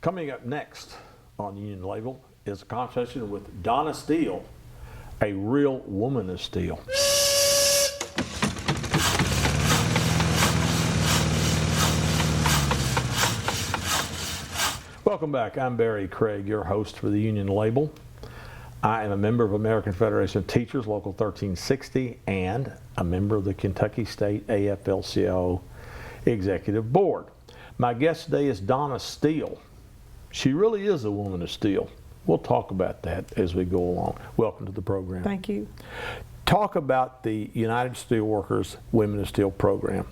Coming up next on Union Label is a conversation with Donna Steele, a real woman of steel. Welcome back. I'm Barry Craig, your host for the Union Label. I am a member of American Federation of Teachers, Local 1360, and a member of the Kentucky State AFL-CIO Executive Board. My guest today is Donna Steele. She really is a woman of steel. We'll talk about that as we go along. Welcome to the program. Thank you. Talk about the United Steelworkers Women of Steel program.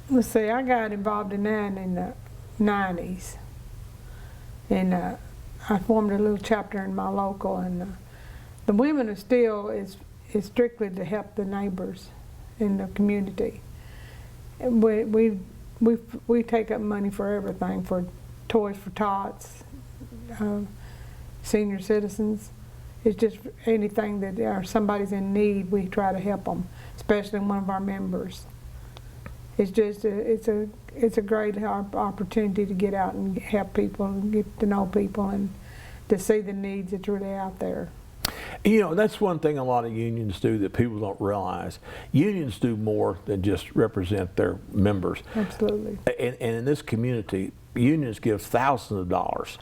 Let's see, I got involved in that in the 90s. And I formed a little chapter in my local. And the Women of Steel is strictly to help the neighbors in the community. And we take up money for everything, for Toys for Tots, senior citizens. It's just anything that somebody's in need, we try to help them, especially one of our members. It's just it's a great opportunity to get out and help people and get to know people and to see the needs that's really out there. You know, that's one thing a lot of unions do that people don't realize. Unions do more than just represent their members. Absolutely. And in this community, unions give thousands of dollars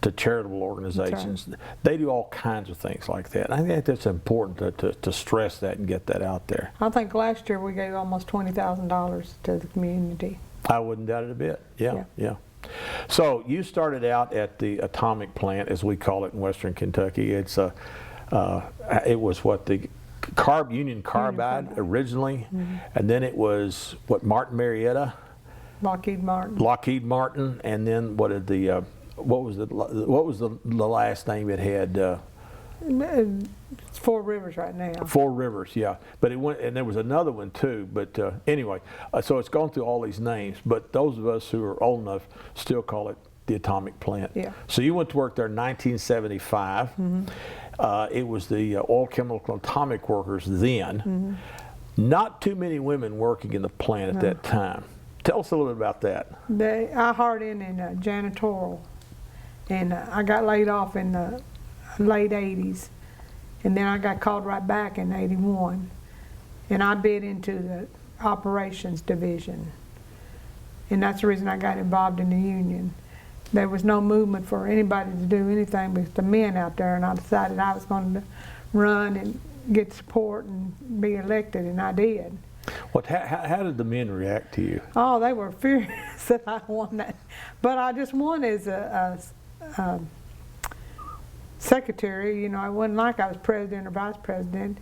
to charitable organizations. Right. They do all kinds of things like that. And I think that's important to stress that and get that out there. I think last year we gave almost $20,000 to the community. I wouldn't doubt it a bit. Yeah. So you started out at the atomic plant, as we call it in Western Kentucky. It was what, the Union Carbide originally, and then it was what, Martin Marietta, Lockheed Martin, and then what did the what was the last name it had? It's Four Rivers right now. Four Rivers, yeah. But it went, and there was another one too. But anyway, so it's gone through all these names. But those of us who are old enough still call it the atomic plant. Yeah. So you went to work there in 1975. It was the oil, chemical, and atomic workers then. Not too many women working in the plant at that time. Tell us a little bit about that. I hired in janitorial, and I got laid off in the late 80s, and then I got called right back in 81, and I bid into the operations division, and that's the reason I got involved in the union. There was no movement for anybody to do anything with the men out there, and I decided I was going to run and get support and be elected, and I did. How did the men react to you? Oh, they were furious that I won that, but I just won as a secretary. You know, I wasn't like I was president or vice president.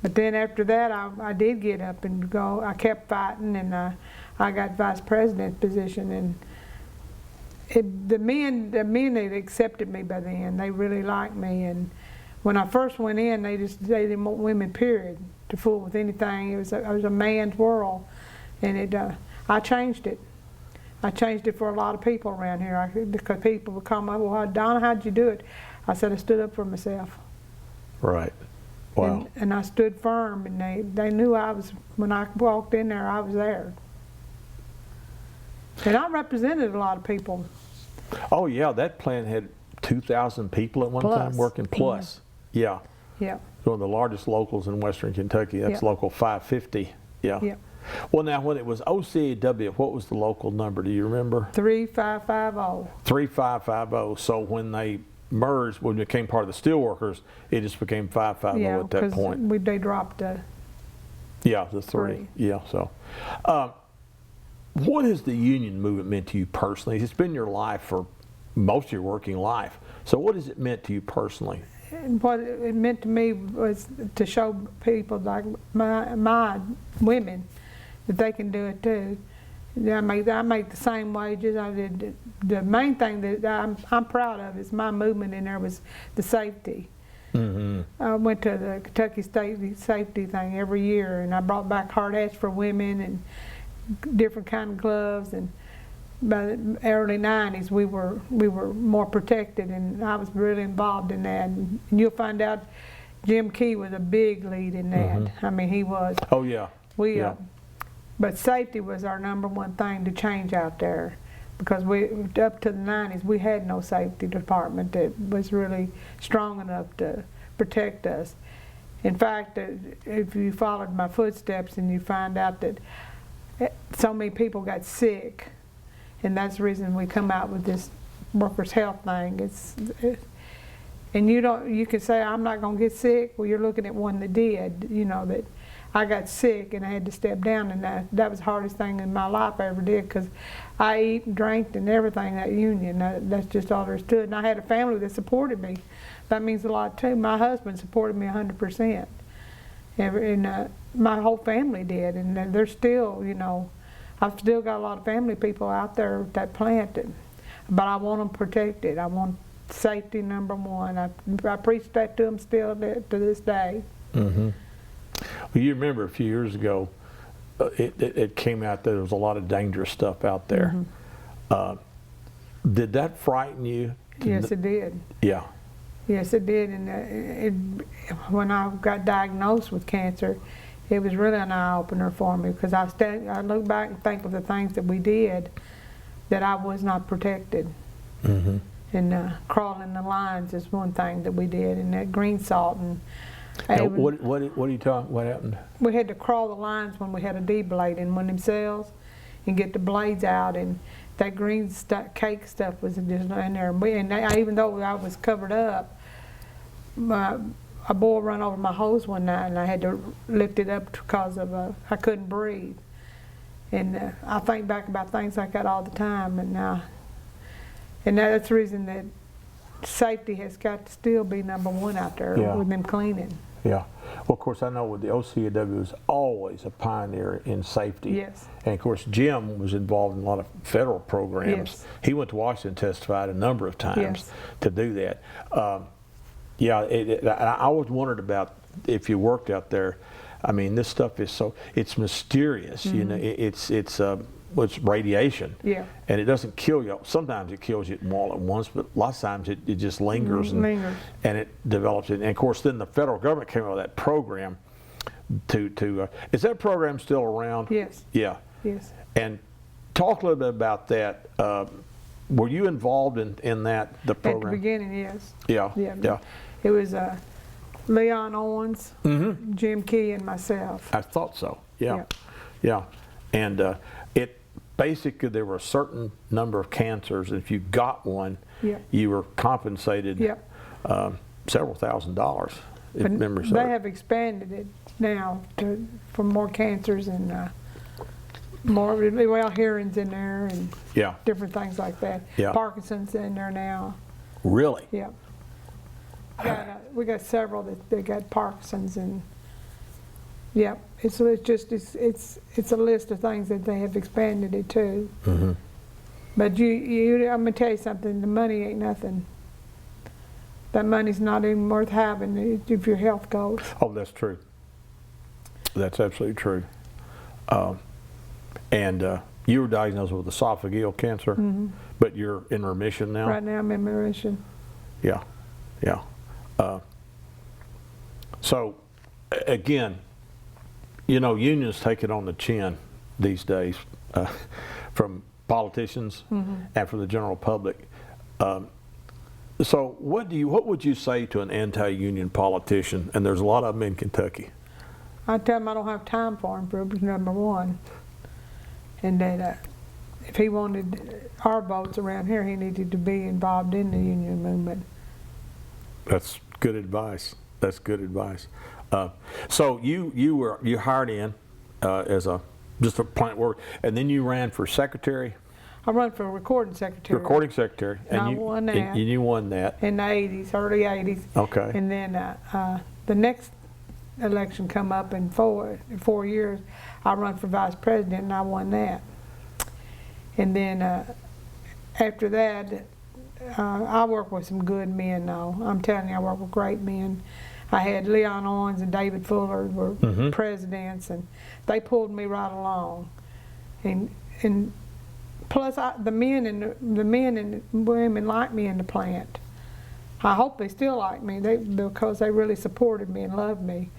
But then after that, I did get up and go. I kept fighting, and I got vice president position. And the men had accepted me by then. They really liked me. And when I first went in, they didn't want women, period, to fool with anything. It was a man's world, and I changed it. I changed it for a lot of people around here, because people would come up, well, Donna, how'd you do it? I said I stood up for myself. Right. Wow. And I stood firm, and they knew I was, when I walked in there, I was there. And I represented a lot of people. Oh yeah, that plant had 2,000 people at one time working plus. Yeah. Yeah. One of the largest locals in Western Kentucky. That's local 550. Yeah. Well, now when it was OCAW, what was the local number? Do you remember? 3550. 3550. So when they merged, when it became part of the Steelworkers, it just became 550 at that point. They dropped the three. Yeah. So, what has the union movement meant to you personally? It's been your life for most of your working life. So, what has it meant to you personally? And what it meant to me was to show people like my women that they can do it too. I make the same wages I did. The main thing that I'm proud of is my movement in there was the safety. I went to the Kentucky State safety thing every year, and I brought back hard hats for women and different kind of gloves. And by the early 90s, we were more protected, and I was really involved in that. And you'll find out Jim Key was a big lead in that. I mean, he was. Oh yeah. But safety was our #1 thing to change out there. because up to the 90s, we had no safety department that was really strong enough to protect us. In fact, if you followed my footsteps and you find out that so many people got sick, and that's the reason we come out with this workers' health thing. And you can say, I'm not going to get sick. Well, you're looking at one that did, you know, that I got sick and I had to step down, and that was the hardest thing in my life I ever did, because I eat and drank and everything at union. That's just all there stood. And I had a family that supported me. That means a lot too. My husband supported me 100%. And my whole family did, and they're still, you know, I've still got a lot of family people out there at that plant, but I want them protected. I want safety number one. I preach that to them still to this day. Mm-hmm. Well, you remember a few years ago, it came out that there was a lot of dangerous stuff out there. Mm-hmm. Did that frighten you? Yes, it did. Yeah. Yes, it did. And when I got diagnosed with cancer, it was really an eye-opener for me, because I look back and think of the things that we did that I was not protected. Mm-hmm. And crawling the lines is one thing that we did, and that green salt. And now, what are you talking? What happened? We had to crawl the lines when we had a deblade in one of them cells, and get the blades out, and that green cake stuff was just in there. And even though I was covered up, a boy ran over my hose one night, and I had to lift it up because of I couldn't breathe. And I think back about things like that all the time, and that's the reason that safety has got to still be number one out there. Yeah. With them cleaning. Yeah. Well, of course, I know with the OCAW was always a pioneer in safety. Yes. And of course, Jim was involved in a lot of federal programs. Yes. He went to Washington, testified a number of times. Yes. To do that. Yeah, I always wondered about if you worked out there. I mean, this stuff is it's mysterious. Mm-hmm. You know, it's radiation. Yeah. And it doesn't kill you. Sometimes it kills you all at once, but a lot of times it just lingers. Mm-hmm. And it develops it. And of course, then the federal government came up with that program is that program still around? Yes. Yeah. Yes. And talk a little bit about that. Were you involved in the program? At the beginning, yes. Yeah. Yeah. Yeah. It was Leon Owens, mm-hmm. Jim Key, and myself. I thought so. Yeah. Yeah. And it basically, there were a certain number of cancers, and if you got one, you were compensated several $1,000s. If memory serves. They have expanded it now for more cancers and more hearing's in there and different things like that. Yeah. Parkinson's in there now. Really? Yeah. We got several that got Parkinson's, and it's a list of things that they have expanded it to. Mm-hmm. But I'm gonna tell you something. The money ain't nothing. That money's not even worth having if your health goes. Oh, that's true. That's absolutely true. And you were diagnosed with esophageal cancer, mm-hmm. but you're in remission now? Right now I'm in remission. Yeah, yeah. So, again, you know, unions take it on the chin these days from politicians mm-hmm. and from the general public. So what would you say to an anti-union politician? And there's a lot of them in Kentucky. I tell him I don't have time for him, for number one. And that if he wanted our votes around here, he needed to be involved in the union movement. That's good advice. That's good advice. So you hired in as just a plant worker, and then you ran for secretary. I run for recording secretary. Recording secretary, and you won that. And you won that in the '80s, early '80s. Okay. And then the next election come up in 4 years. I run for vice president, and I won that. And then after that, I work with some good men now. I'm telling you, I work with great men. I had Leon Owens and David Fuller were mm-hmm. presidents, and they pulled me right along. And plus, the men and women like me in the plant. I hope they still like me because they really supported me and loved me.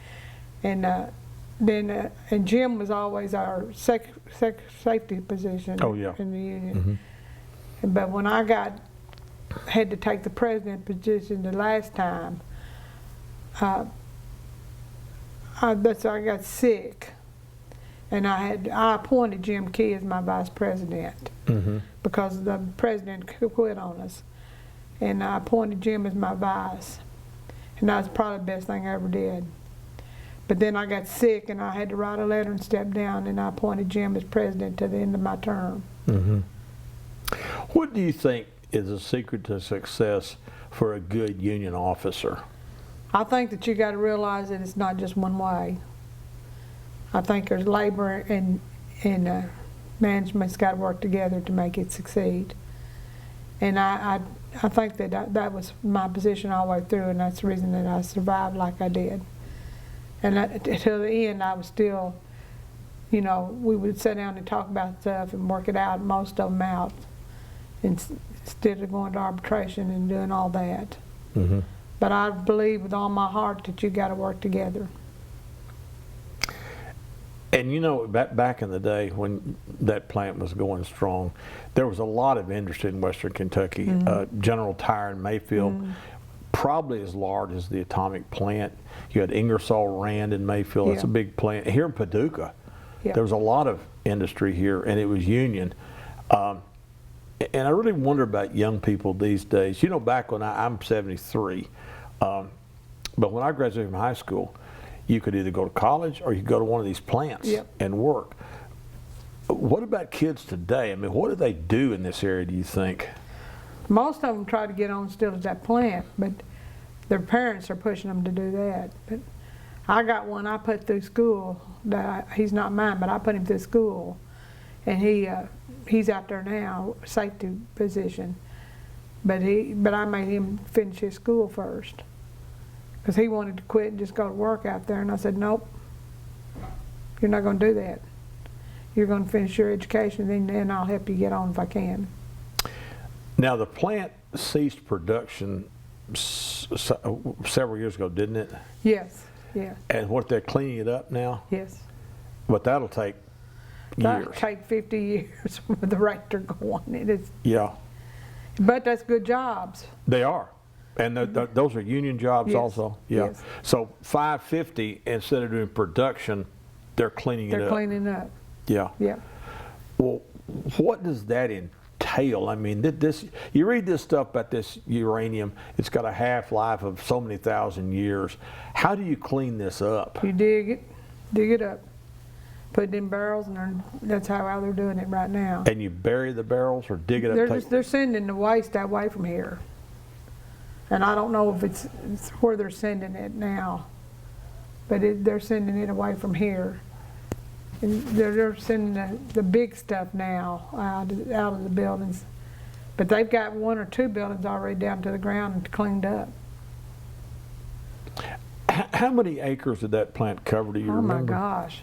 And Jim was always our safety position in the union. Mm-hmm. But when I had to take the president position the last time, I got sick, and I appointed Jim Key as my vice president because the president quit on us, and I appointed Jim as my vice, and that was probably the best thing I ever did. But then I got sick, and I had to write a letter and step down, and I appointed Jim as president to the end of my term. What do you think is the secret to success for a good union officer? I think that you got to realize that it's not just one way. I think there's labor and management's got to work together to make it succeed. And I think that was my position all the way through, and that's the reason that I survived like I did. And till the end, I was still, you know, we would sit down and talk about stuff and work it out, most of them out, instead of going to arbitration and doing all that. But I believe with all my heart that you got to work together. And you know, back in the day when that plant was going strong, there was a lot of industry in Western Kentucky. General Tire in Mayfield, probably as large as the atomic plant. You had Ingersoll Rand in Mayfield. That's a big plant. Here in Paducah, there was a lot of industry here, and it was union. And I really wonder about young people these days. You know, back when I'm 73, but when I graduated from high school, you could either go to college or you could go to one of these plants and work. What about kids today? I mean, what do they do in this area, do you think? Most of them try to get on still at that plant, but their parents are pushing them to do that. But I got one I put through school. He's not mine, but I put him through school, and he's out there now, safety position. But I made him finish his school first, because he wanted to quit and just go to work out there, and I said, nope, you're not going to do that. You're going to finish your education, and then I'll help you get on if I can. Now, the plant ceased production several years ago, didn't it? Yes, yes. And what, they're cleaning it up now? Yes. But that'll take years. That'll take 50 years with the rate they're going. It is. Yeah. But that's good jobs. They are. And those are union jobs also? Yeah. Yes. So 550, instead of doing production, they're cleaning it up. They're cleaning up. Yeah. Yeah. Well, what does that entail? I mean, you read this stuff about this uranium, it's got a half-life of so many thousand years. How do you clean this up? You dig it up, put it in barrels, and that's how they're doing it right now. And you bury the barrels or dig it up? They're sending the waste away from here. And I don't know if it's where they're sending it now, but they're sending it away from here. And they're sending the big stuff now out of the buildings. But they've got 1 or 2 buildings already down to the ground and cleaned up. How many acres did that plant cover, do you remember? Oh my gosh.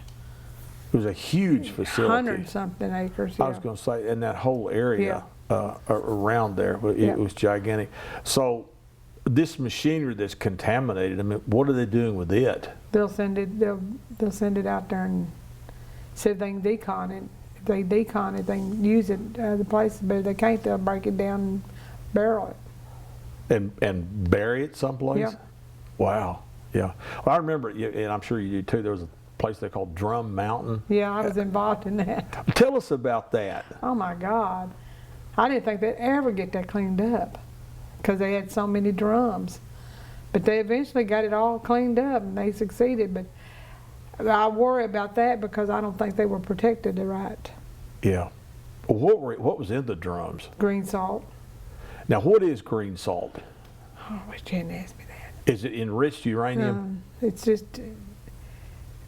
It was a huge facility. 100-something acres, I was going to say, in that whole area around there, but it was gigantic. So this machinery that's contaminated, I mean, what are they doing with it? They'll send it out there and see if they can decon it. If they decon it, they can use it other places, but if they can't, they'll break it down and barrel it. And bury it someplace? Yeah. Wow. Yeah. Well, I remember, and I'm sure you do too, there was a place they called Drum Mountain. Yeah, I was involved in that. Tell us about that. Oh my God. I didn't think they'd ever get that cleaned up because they had so many drums. But they eventually got it all cleaned up and they succeeded. But I worry about that because I don't think they were protected right. Yeah. What was in the drums? Green salt. Now, what is green salt? Oh, I wish you hadn't asked me that. Is it enriched uranium? It's just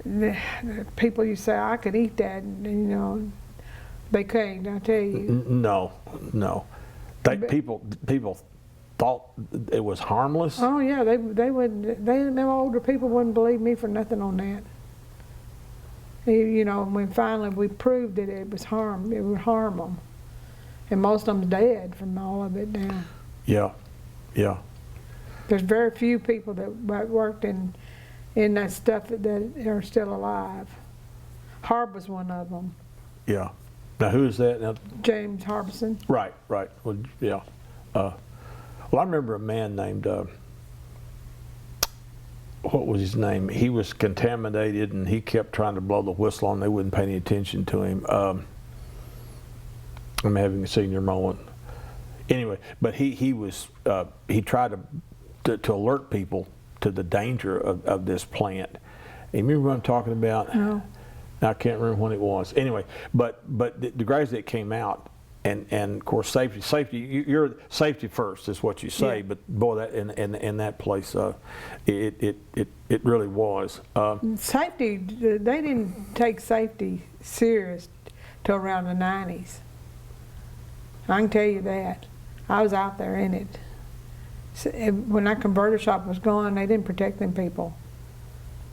the people you say I could eat that, and you know, they can't. I tell you. No. People thought it was harmless. Oh yeah, they wouldn't. Them older people wouldn't believe me for nothing on that. You know, when finally we proved that it would harm them, and most of them's dead from all of it now. Yeah. There's very few people that worked in that stuff that are still alive. Harb was one of them. Yeah. Now, who is that? Now, James Harbison. right. Well, yeah. Well, I remember a man named, what was his name? He was contaminated, and he kept trying to blow the whistle on. They wouldn't pay any attention to him. I'm having a senior moment. Anyway, but he was he tried to alert people to the danger of this plant. And you remember what I'm talking about? No. I can't remember when it was. Anyway, but the guys that came out, and of course safety. You're safety first is what you say. Yeah. But boy, that in that place, it really was. Safety, they didn't take safety serious till around the 90s. I can tell you that. I was out there in it. So, when that converter shop was gone, they didn't protect them people.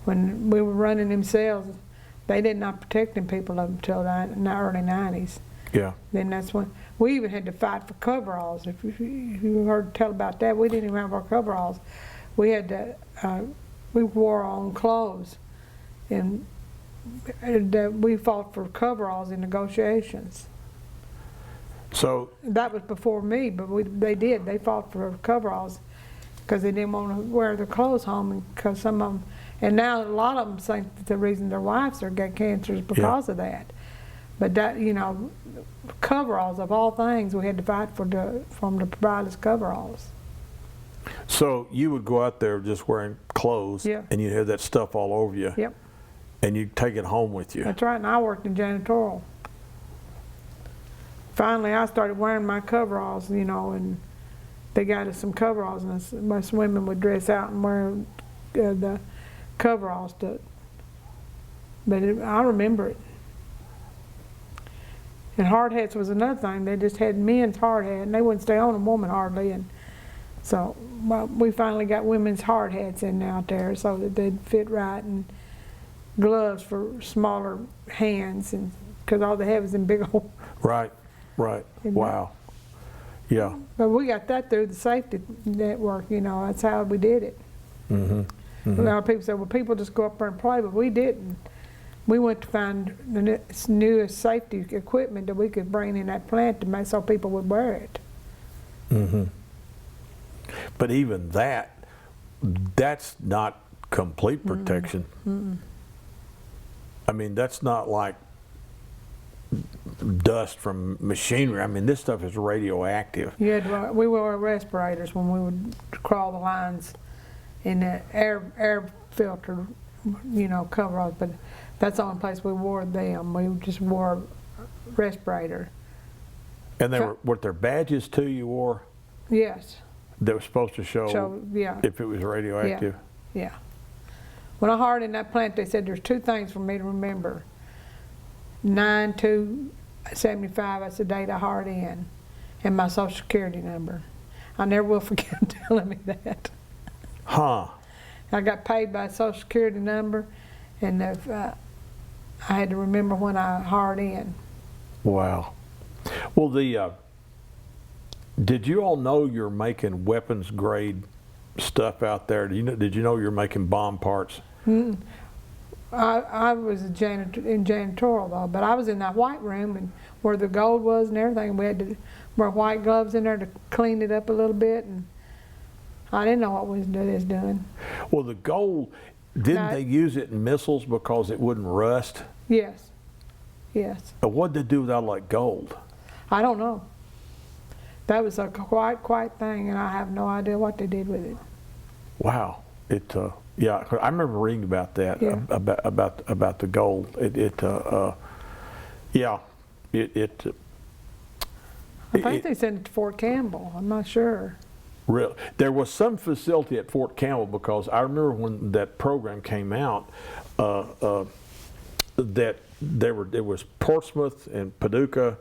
When we were running them cells, they did not protect them people up until the early 90s. Yeah. Then that's when we even had to fight for coveralls. If you heard tell about that, we didn't even have our coveralls. We had to, we wore our own clothes, and we fought for coveralls in negotiations. So That was before me, but they did. They fought for coveralls because they didn't want to wear their clothes home, because some of them, and now a lot of them think that the reason their wives are get cancer is because of that. But that, you know, coveralls of all things, we had to fight for them to provide us coveralls. So you would go out there just wearing clothes, Yeah. and you'd have that stuff all over you, Yep, and you'd take it home with you. that's right. And I worked in janitorial. Finally, I started wearing my coveralls, you know, and they got us some coveralls, and most women would dress out and wear the coveralls. But I remember it. And hard hats was another thing. They just had men's hard hat, and they wouldn't stay on a woman hardly. And so we finally got women's hard hats in out there so that they'd fit right, and gloves for smaller hands, and because all they have is them big old. Right. Wow. Yeah. But we got that through the safety network, you know. That's how we did it. A lot of people say, well, people just go up there and play, but we didn't. We went to find the newest safety equipment that we could bring in that plant to make so people would wear it. But even that's not complete protection. I mean, that's not like dust from machinery. I mean, this stuff is radioactive. We wore respirators when we would crawl the lines in the air filter, you know, coveralls. But that's the only place we wore them. We just wore a respirator. And they were there badges too you wore? Yes. That was supposed to show yeah. if it was radioactive? Yeah. When I hired in that plant, they said there's two things for me to remember. 9/2/75, that's the date I hired in, and my Social Security number. I never will forget them telling me that. Huh. I got paid by a Social Security number, and if, I had to remember when I hired in. Wow. Well, did you all know you're making weapons grade stuff out there? Did you know you're making bomb parts? I was in janitorial though, but I was in that white room and where the gold was and everything. We had to wear white gloves in there to clean it up a little bit, and I didn't know what we was doing. Well, the gold, didn't they use it in missiles because it wouldn't rust? Yes. What did they do with all that gold? I don't know. That was a quite thing, and I have no idea what they did with it. Wow. Yeah, I remember reading about that, about the gold. I think they sent it to Fort Campbell. I'm not sure. Really, there was some facility at Fort Campbell, because I remember when that program came out, that there was Portsmouth and Paducah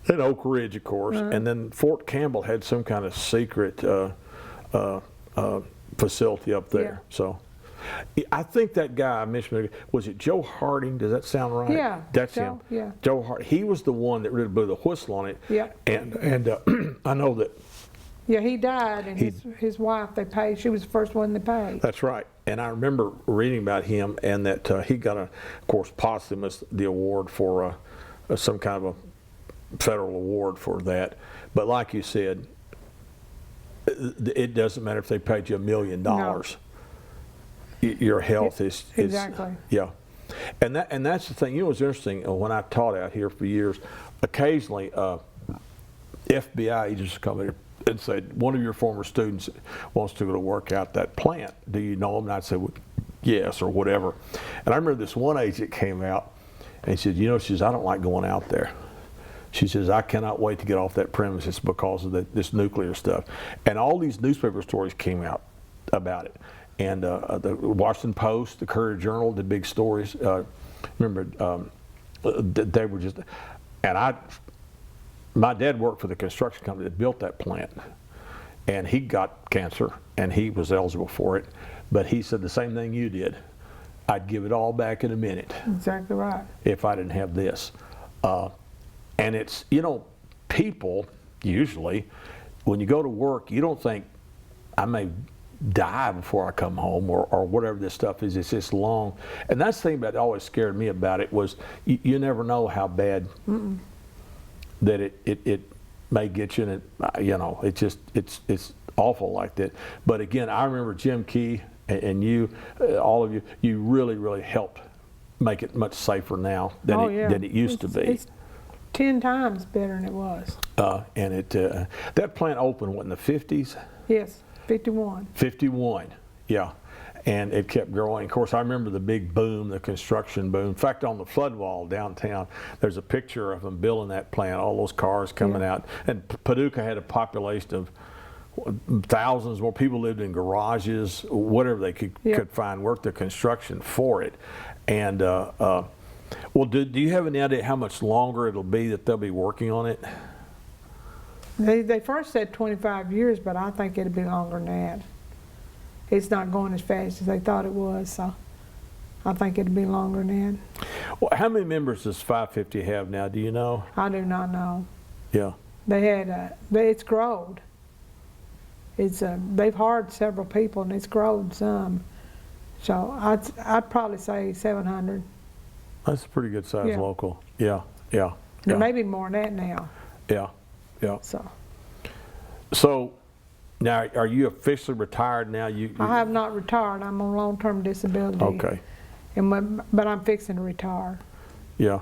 and Oak Ridge, of course, and then Fort Campbell had some kind of secret facility up there. Yeah. So I think that guy I mentioned, was it Joe Harding? Does that sound right? Yeah, that's Joe, him. yeah. Joe Harding. He was the one that really blew the whistle on it. Yeah. And I know that. Yeah, he died, and his wife, they paid. She was the first one they paid. That's right. And I remember reading about him, and that he got, of course, posthumous the award for some kind of a federal award for that. But like you said, it doesn't matter if they paid you $1 million. No. Your health is exactly. Yeah, and that's the thing. You know, what's interesting when I taught out here for years. Occasionally, FBI agents come in and say, one of your former students wants to go to work out that plant. Do you know him? And I'd say, well, yes, or whatever. And I remember this one agent came out and he said, you know, she says, I don't like going out there. She says, I cannot wait to get off that premises because of this nuclear stuff. And all these newspaper stories came out about it. And the Washington Post, the Courier Journal did big stories. Remember, they were just, and my dad worked for the construction company that built that plant. And he got cancer, and he was eligible for it. But he said the same thing you did. I'd give it all back in a minute. Exactly right. If I didn't have this. And it's, you know, people, usually, when you go to work, you don't think, I may die before I come home, or whatever this stuff is. It's just long. And that's the thing that always scared me about it was you never know how bad that it may get you. And it, you know, it's awful like that. But again, I remember Jim Key and you, all of you, you really helped make it much safer now than, than it used to be. It's 10 times better than it was. And that plant opened, what, in the 50s? Yes, 51. 51, yeah. And it kept growing. Of course, I remember the big boom, the construction boom. In fact, on the flood wall downtown, there's a picture of them building that plant, all those cars coming out. And Paducah had a population of thousands more. People lived in garages, whatever they could find, worked the construction for it. And well, do you have any idea how much longer it'll be that they'll be working on it? They first said 25 years, but I think it'll be longer than that. It's not going as fast as they thought it was, so I think it'll be longer than that. Well, how many members does 550 have now? Do you know? I do not know. Yeah. They had it's growed. It's they've hired several people and it's growed some. So I'd probably say 700. That's a pretty good size local. Yeah. Maybe more than that now. Yeah. So now, are you officially retired now? I have not retired. I'm on long-term disability. Okay. But I'm fixing to retire. Yeah.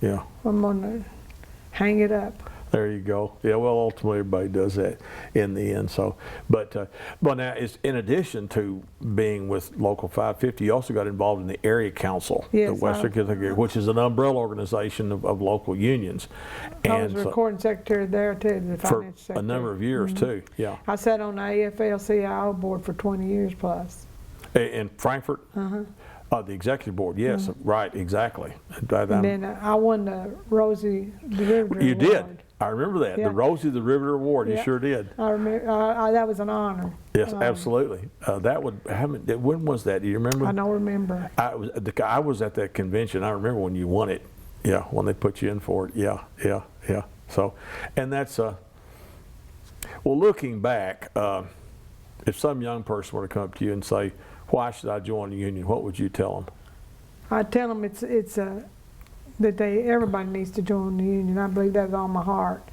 I'm gonna hang it up. There you go. Yeah, well, ultimately everybody does that in the end. So, but now, in addition to being with Local 550, you also got involved in the area council, the Western Kentucky, which is an umbrella organization of local unions. I was recording secretary there too, the for finance secretary. A number of years too. Yeah. I sat on the AFL-CIO board for 20 years plus. In Frankfort. The executive board, yes, right, exactly. And then I won the Rosie the Riveter You Award. did. I remember that. The Rosie the Riveter Award. You sure did. I remember. That was an honor. Yes, absolutely. That would haven't. When was that? Do you remember? I don't remember. I was at that convention. I remember when you won it. Yeah, when they put you in for it. Yeah. So, and that's well, looking back, if some young person were to come up to you and say, "Why should I join the union?" What would you tell them? I'd tell them it's that everybody needs to join the union. I believe that with all my heart.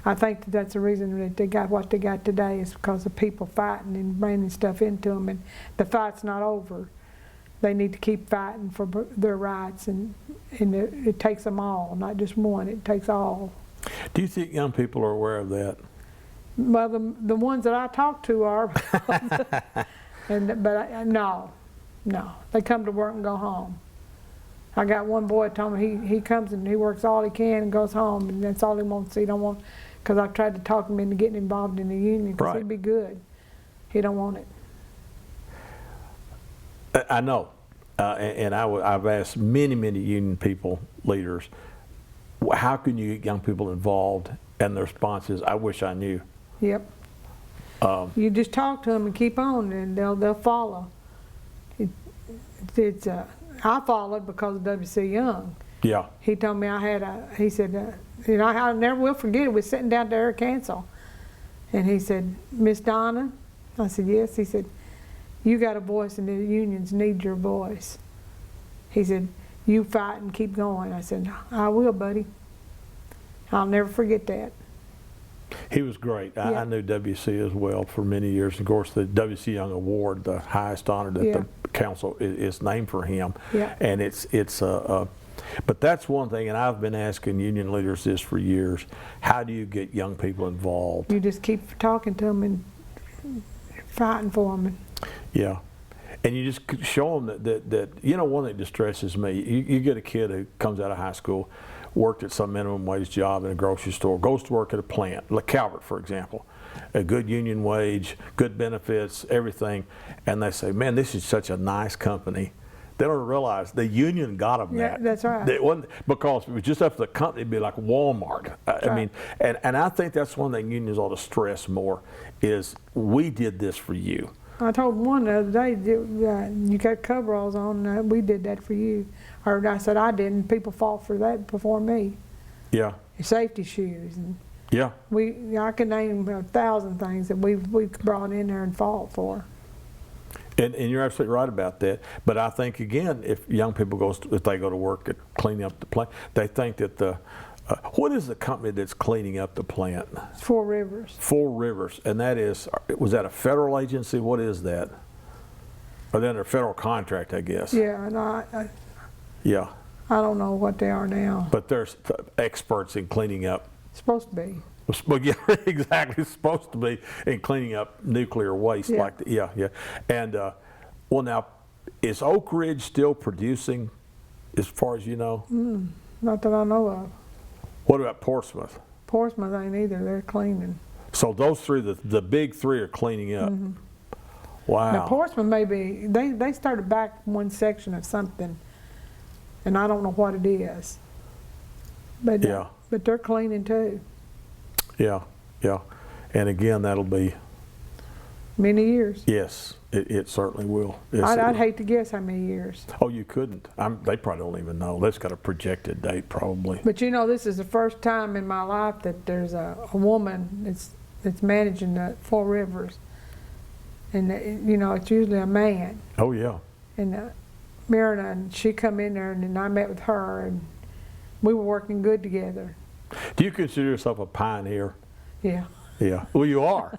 I think that's the reason that they got what they got today is because of people fighting and bringing stuff into them, and the fight's not over. They need to keep fighting for their rights, and it takes them all, not just one. It takes all. Do you think young people are aware of that? Well, the ones that I talk to are, no, they come to work and go home. I got one boy told me he comes and he works all he can and goes home, and that's all he wants. He don't want, because I tried to talk him into getting involved in the union because he'd be good. He don't want it. I know, and I've asked many union people, leaders, how can you get young people involved? And the response is, I wish I knew. Yep. You just talk to them and keep on, and they'll follow. I followed because of W.C. Young. Yeah. He told me he said, I never will forget it. We were sitting down there at council. And he said, Miss Donna? I said, yes. He said, you got a voice and the unions need your voice. He said, you fight and keep going. I said, I will, buddy. I'll never forget that. He was great. Yeah. I knew W.C. as well for many years. Of course, the W.C. Young Award, the highest honor that Yeah. the council is named for him. Yeah. And but that's one thing, and I've been asking union leaders this for years. How do you get young people involved? You just keep talking to them and fighting for them. Yeah. And you just show them that you know, one thing that distresses me, you get a kid who comes out of high school, worked at some minimum wage job in a grocery store, goes to work at a plant, like Calvert, for example, a good union wage, good benefits, everything, and they say, man, this is such a nice company. They don't realize the union got them Yeah, that. that's right. It wasn't, because it was just up to the company, it'd be like Walmart. I mean, and I think that's one thing unions ought to stress more is we did this for you. I told one the other day, you got coveralls on, we did that for you. Or I said, I didn't. People fought for that before me. Yeah. Safety shoes. And Yeah. I can name 1,000 things that we've brought in there and fought for. And you're absolutely right about that. But I think, again, if young people if they go to work at cleaning up the plant, they think that what is the company that's cleaning up the plant? It's 4 Rivers. 4 Rivers, and was that a federal agency? What is that? Or then a federal contract, I guess. Yeah, and Yeah. I don't know what they are now. But there's experts in cleaning up. Supposed to be. Well, yeah, exactly. It's supposed to be in cleaning up nuclear waste. Yeah. Yeah. And well, now, is Oak Ridge still producing, as far as you know? Not that I know of. What about Portsmouth? Portsmouth ain't either. They're cleaning. So those three, the big three, are cleaning up. Wow. Now Portsmouth maybe they started back one section of something, and I don't know what it is. But Yeah. But they're cleaning too. Yeah. And again, that'll be, Many years. yes, it certainly will. Yes, it I'd will. hate to guess how many years. Oh, you couldn't. They probably don't even know. They've got a projected date, probably. But you know, this is the first time in my life that there's a woman that's managing the 4 Rivers, and you know, it's usually a man. Oh, yeah. And Marina, and she come in there, and then I met with her, and we were working good together. Do you consider yourself a pioneer? Yeah. Yeah. Well, you are.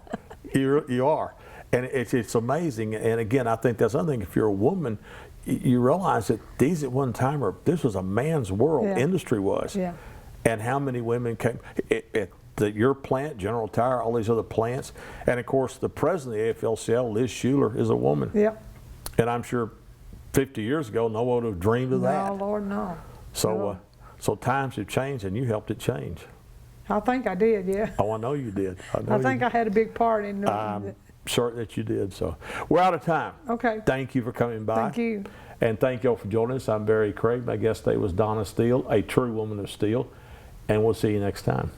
You are. And it's amazing. And again, I think that's another thing. If you're a woman, you realize that these at one time this was a man's world. Yeah. Industry was. Yeah. And how many women came at your plant, General Tire, all these other plants, and of course the president of the AFL-CIO, Liz Schuler, is a woman. Yep. And I'm sure 50 years ago, no one would have dreamed of that. No, Lord, no. So times have changed, and you helped it change. I think I did, yeah. Oh, I know you did. I think I had a big part in it. I'm certain that you did. So we're out of time. Okay. Thank you for coming by. Thank you. And thank you all for joining us. I'm Barry Craig. My guest today was Donna Steele, a true woman of steel. And we'll see you next time.